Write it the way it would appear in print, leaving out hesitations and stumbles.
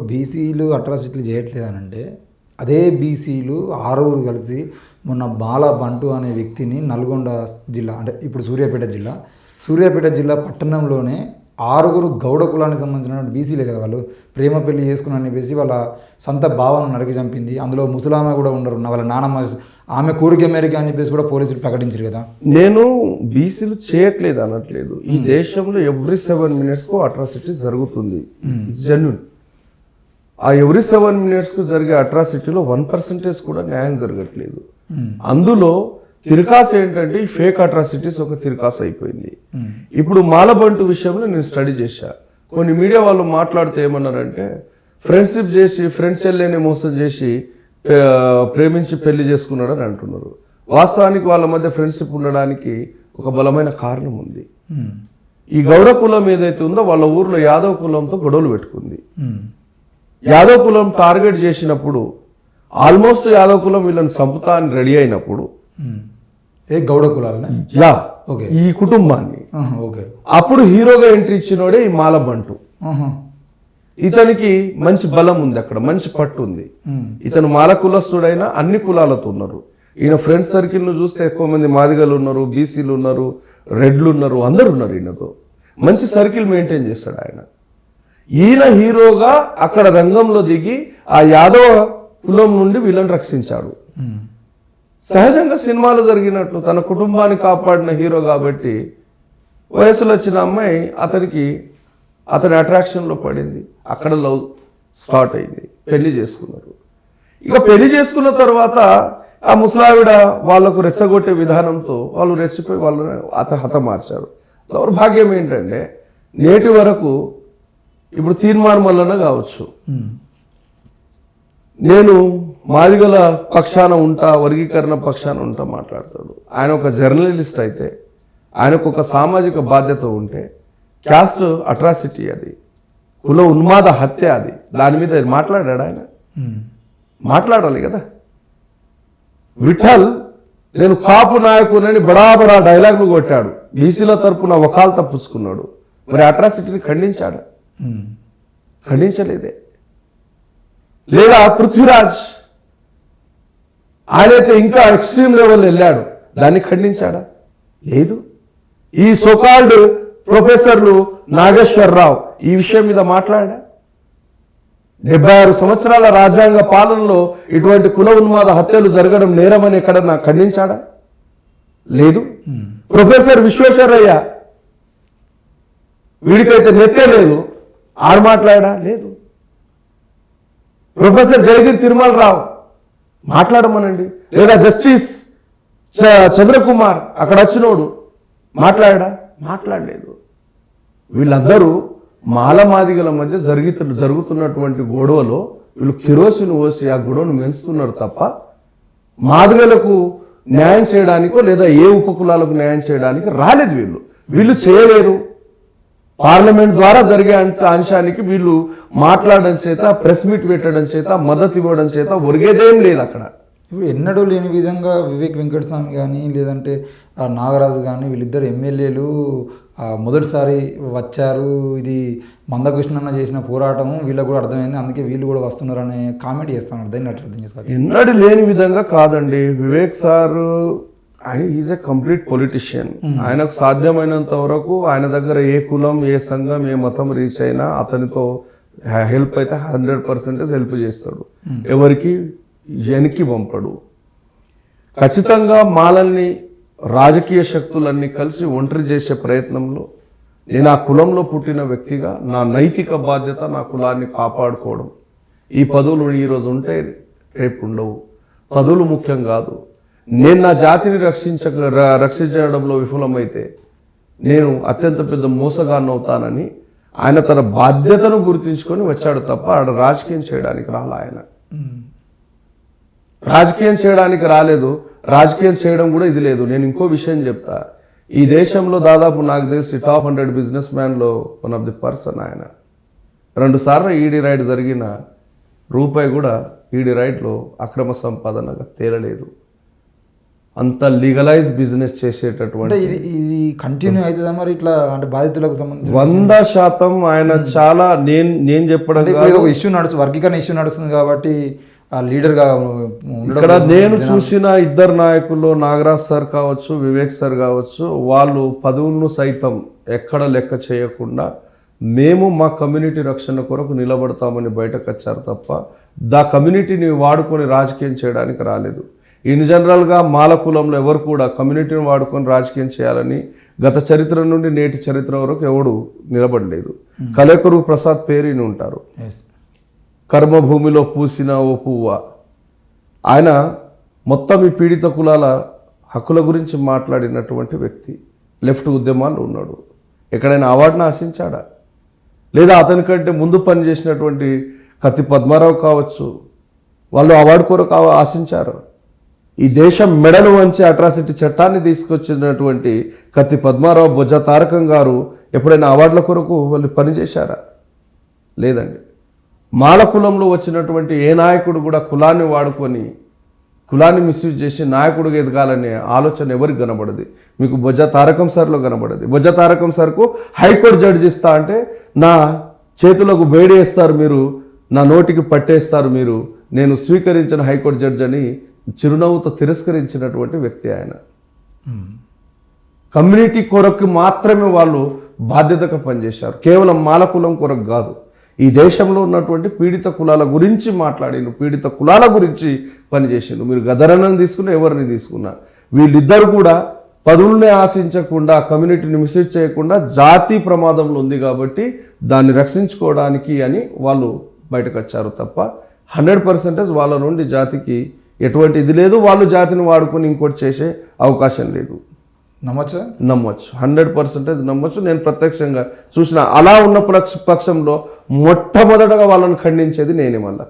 బీసీలు అట్రాసిటీలు చేయట్లేదనంటే అదే బీసీలు 6 కలిసి మొన్న బాల బంటు అనే వ్యక్తిని నల్గొండ జిల్లా అంటే ఇప్పుడు సూర్యాపేట జిల్లా పట్టణంలోనే 6 గౌడ కులానికి సంబంధించిన బీసీలే కదా వాళ్ళు ప్రేమ పెళ్లి చేసుకున్నారని చెప్పేసి వాళ్ళ సొంత భావను నరికి చంపింది. అందులో ముసలామె కూడా ఉండరు, వాళ్ళ నానమ్మ ఆమె కోరిక మేరకు అని చెప్పేసి కూడా పోలీసులు ప్రకటించారు కదా. నేను బీసీలు చేయట్లేదు అనట్లేదు. ఈ దేశంలో ఎవ్రీ 7 minutes అట్రాసిటీ జరుగుతుంది. జెన్యూన్. ఆ ఎవ్రీ 7 minutes జరిగే అట్రాసిటీలో 1% కూడా న్యాయం జరగట్లేదు. అందులో తిరకాసు ఏంటంటే ఈ ఫేక్ అట్రాసిటీస్ ఒక తిరకాసు అయిపోయింది. ఇప్పుడు మాలబంటు విషయంలో నేను స్టడీ చేశా. కొన్ని మీడియా వాళ్ళు మాట్లాడితే ఏమన్నారంటే ఫ్రెండ్షిప్ చేసి ఫ్రెండ్స్ చెల్లెని మోసం చేసి ప్రేమించి పెళ్లి చేసుకున్నాడని అంటున్నారు. వాస్తవానికి వాళ్ళ మధ్య ఫ్రెండ్షిప్ ఉండడానికి ఒక బలమైన కారణం ఉంది. ఈ గౌడ కులం ఏదైతే ఉందో వాళ్ళ ఊర్లో యాదవ్ కులంతో గొడవలు పెట్టుకుంది. యాదవ్ కులం టార్గెట్ చేసినప్పుడు ఆల్మోస్ట్ యాదవ్ కులం వీళ్ళని చంపుతా అని రెడీ అయినప్పుడు గౌడ కులాలనే ఈ కుటుంబాన్ని అప్పుడు హీరోగా ఎంట్రీ ఇచ్చినోడే ఈ మాలబంటు. ఇతనికి మంచి బలం ఉంది, అక్కడ మంచి పట్టు ఉంది. ఇతను మాల కులస్తుడైనా అన్ని కులాలతో ఉన్నారు. ఈయన ఫ్రెండ్స్ సర్కిల్ ను చూస్తే ఎక్కువ మంది మాదిగలు ఉన్నారు, బీసీలు ఉన్నారు, రెడ్లు ఉన్నారు, అందరు ఉన్నారు. ఈయనతో మంచి సర్కిల్ మెయింటైన్ చేస్తాడు ఆయన. ఈయన హీరోగా అక్కడ రంగంలో దిగి ఆ యాదవ కులం నుండి వీళ్ళని రక్షించాడు. సహజంగా సినిమాలో జరిగినట్లు తన కుటుంబాన్ని కాపాడిన హీరో కాబట్టి వయసులో వచ్చిన అమ్మాయి అతని అట్రాక్షన్లో పడింది. అక్కడ లవ్ స్టార్ట్ అయింది. పెళ్లి చేసుకున్నారు. ఇక పెళ్లి చేసుకున్న తర్వాత ఆ ముసలావిడ వాళ్లకు రెచ్చగొట్టే విధానంతో వాళ్ళు రెచ్చిపోయి వాళ్ళని హతమార్చారు. దౌర్భాగ్యం ఏంటంటే నేటి వరకు ఇప్పుడు తీర్మానం వలన కావచ్చు, నేను మాదిగల పక్షాన ఉంటా, వర్గీకరణ పక్షాన ఉంటా మాట్లాడతాడు. ఆయన ఒక జర్నలిస్ట్ అయితే ఆయనకు ఒక సామాజిక బాధ్యత ఉంటే క్యాస్ట్ అట్రాసిటీ అది, కుల ఉన్మాద హత్య అది, దాని మీద మాట్లాడాడు ఆయన. మాట్లాడాలి కదా. విఠల్ నేను కాపు నాయకునని బడాబడా డైలాగులు కొట్టాడు. బీసీల తరపున వకాల్తా పుచ్చుకున్నాడు. మరి అట్రాసిటీని ఖండించాడు? ఖండించలేదే. లేదా పృథ్వీరాజ్ ఆయనైతే ఇంకా ఎక్స్ట్రీమ్ లెవెల్ వెళ్ళాడు, దాన్ని ఖండించాడా? లేదు. ఈ సోకాల్డ్ ప్రొఫెసర్లు నాగేశ్వరరావు ఈ విషయం మీద మాట్లాడా? 76 సంవత్సరాల రాజ్యాంగ పాలనలో ఇటువంటి కుల ఉన్మాద హత్యలు జరగడం నేరమని ఎక్కడన్నా ఖండించాడా? లేదు. ప్రొఫెసర్ విశ్వేశ్వరయ్య వీడికైతే నెత్తే లేదు, ఆడు మాట్లాడా? లేదు. ప్రొఫెసర్ జయగిరి తిరుమలరావు మాట్లాడమనండి. లేదా జస్టిస్ చంద్రకుమార్ అక్కడ వచ్చినోడు మాట్లాడా? మాట్లాడలేదు. వీళ్ళందరూ మాలమాదిగల మధ్య జరుగుతున్నటువంటి గొడవలో వీళ్ళు కిరోసిన్ పోసి ఆ గొడవను మెంచుతున్నారు తప్ప మాదిగలకు న్యాయం చేయడానికో లేదా ఏ ఉపకులాలకు న్యాయం చేయడానికి రాలేదు. వీళ్ళు చేయలేరు. పార్లమెంట్ ద్వారా జరిగే అంశానికి వీళ్ళు మాట్లాడడం చేత, ప్రెస్ మీట్ పెట్టడం చేత, మద్దతు ఇవ్వడం చేత ఒరిగేదేం లేదు అక్కడ. ఇప్పుడు ఎన్నడూ లేని విధంగా వివేక్ వెంకటస్వామి కానీ లేదంటే నాగరాజు కానీ వీళ్ళిద్దరు ఎమ్మెల్యేలు మొదటిసారి వచ్చారు. ఇది మందకృష్ణన్న చేసిన పోరాటము వీళ్ళకు కూడా అర్థమైంది, అందుకే వీళ్ళు కూడా వస్తున్నారనే కామెంట్ చేస్తున్నారు. దాన్ని అర్థం చేసుకోవాలి. ఎన్నడూ లేని విధంగా కాదండి. Vivek sir is a complete politician. ఆయనకు సాధ్యమైనంత వరకు ఆయన దగ్గర ఏ కులం, ఏ సంఘం, ఏ మతం రీచ్ అయినా అతనితో హెల్ప్ అయితే 100% హెల్ప్ చేస్తాడు. ఎవరికి వెనక్కి పంపడు. ఖచ్చితంగా మాలల్ని రాజకీయ శక్తులన్నీ కలిసి ఒంటరి చేసే ప్రయత్నంలో నేను ఆ కులంలో పుట్టిన వ్యక్తిగా నా నైతిక బాధ్యత నా కులాన్ని కాపాడుకోవడం. ఈ పదవులు ఈరోజు ఉంటే రేపు ఉండవు. పదవులు ముఖ్యం కాదు. నేను నా జాతిని రక్షించడంలో విఫలమైతే నేను అత్యంత పెద్ద మోసగాన్ని అవుతానని ఆయన తన బాధ్యతను గుర్తించుకొని వచ్చాడు తప్ప ఆడ రాజకీయం చేయడానికి రాలే. ఆయన రాజకీయం చేయడానికి రాలేదు. రాజకీయం చేయడం కూడా ఇది లేదు. నేను ఇంకో విషయం చెప్తా. ఈ దేశంలో దాదాపు నాకు తెలిసి టాప్ 100 బిజినెస్ మ్యాన్లో వన్ ఆఫ్ ది పర్సన్ ఆయన. 2 సార్లు ఈడీ రైడ్ జరిగిన రూపాయి కూడా ఈడీ రైడ్లో అక్రమ సంపాదనగా తేలలేదు. అంత లీగలైజ్ బిజినెస్ చేసేటటువంటి అంటే ఇది కంటిన్యూ అవుతుందా మరి ఇట్లా అంటే బాధితులకు సంబంధించి 100% ఆయన చాలా నేను చెప్పడం అంటే ఇప్పుడు ఒక ఇష్యూ వర్గీకరణ ఇష్యూ నడుస్తుంది కాబట్టి ఆ లీడర్గా ఇక్కడ నేను చూసిన ఇద్దరు నాయకుల్లో నాగరాజ్ సార్ కావచ్చు, వివేక్ సార్ కావచ్చు, వాళ్ళు పదవులను సైతం ఎక్కడ లెక్క చేయకుండా మేము మా కమ్యూనిటీ రక్షణ కొరకు నిలబడతామని బయటకు వచ్చారు తప్ప కమ్యూనిటీని వాడుకొని రాజకీయం చేయడానికి రాలేదు. ఇన్ జనరల్గా మాల కులంలో ఎవరు కూడా కమ్యూనిటీని వాడుకొని రాజకీయం చేయాలని గత చరిత్ర నుండి నేటి చరిత్ర వరకు ఎవడు నిలబడలేదు. కలేకరు ప్రసాద్ పేరుని ఉంటారు, కర్మభూమిలో పూసిన ఓ పువ్వ. ఆయన మొత్తం ఈ పీడిత కులాల హక్కుల గురించి మాట్లాడినటువంటి వ్యక్తి. లెఫ్ట్ ఉద్యమాల్లో ఉన్నాడు. ఎక్కడైనా అవార్డును ఆశించాడా? లేదా అతని కంటే ముందు పనిచేసినటువంటి కత్తి పద్మారావు కావచ్చు, వాళ్ళు అవార్డు కొరకు ఆశించారు. ఈ దేశం మెడలు వంచి అట్రాసిటీ చట్టాన్ని తీసుకొచ్చినటువంటి కత్తి పద్మారావు, బొజ్జ తారకం గారు ఎప్పుడైనా అవార్డుల కొరకు వాళ్ళు పనిచేశారా? లేదండి. మాల కులంలో వచ్చినటువంటి ఏ నాయకుడు కూడా కులాన్ని వాడుకొని కులాన్ని మిస్యూజ్ చేసి నాయకుడిగా ఎదగాలనే ఆలోచన ఎవరికి కనబడదు. మీకు బొజ్జ తారకం సార్లో కనబడదు. బొజ్జ తారకం సార్కు హైకోర్టు జడ్జి ఇస్తా అంటే నా చేతులకు వేడేస్తారు మీరు, నా నోటికి పట్టేస్తారు మీరు, నేను స్వీకరించిన హైకోర్టు జడ్జి అని చిరునవ్వుతో తిరస్కరించినటువంటి వ్యక్తి ఆయన. కమ్యూనిటీ కొరకు మాత్రమే వాళ్ళు బాధ్యతగా పనిచేశారు, కేవలం మాల కులం కొరకు కాదు. ఈ దేశంలో ఉన్నటువంటి పీడిత కులాల గురించి మాట్లాడిండు, పీడిత కులాల గురించి పనిచేసిండు. మీరు గదరన్నని తీసుకున్నా, ఎవరిని తీసుకున్నా, వీళ్ళిద్దరు కూడా పదవుల్ని ఆశించకుండా, కమ్యూనిటీని మిస్యూజ్ చేయకుండా, జాతి ప్రమాదంలో ఉంది కాబట్టి దాన్ని రక్షించుకోవడానికి అని వాళ్ళు బయటకు వచ్చారు తప్ప 100% వాళ్ళ నుండి జాతికి ఎటువంటి ఇది లేదు. వాళ్ళు జాతిని వాడుకొని ఇంకోటి చేసే అవకాశం లేదు. నమ్మొచ్చు 100% నమ్మొచ్చు. నేను ప్రత్యక్షంగా చూసిన. అలా ఉన్న పక్షంలో మొట్టమొదటగా వాళ్ళని ఖండించేది నేనే. మళ్ళా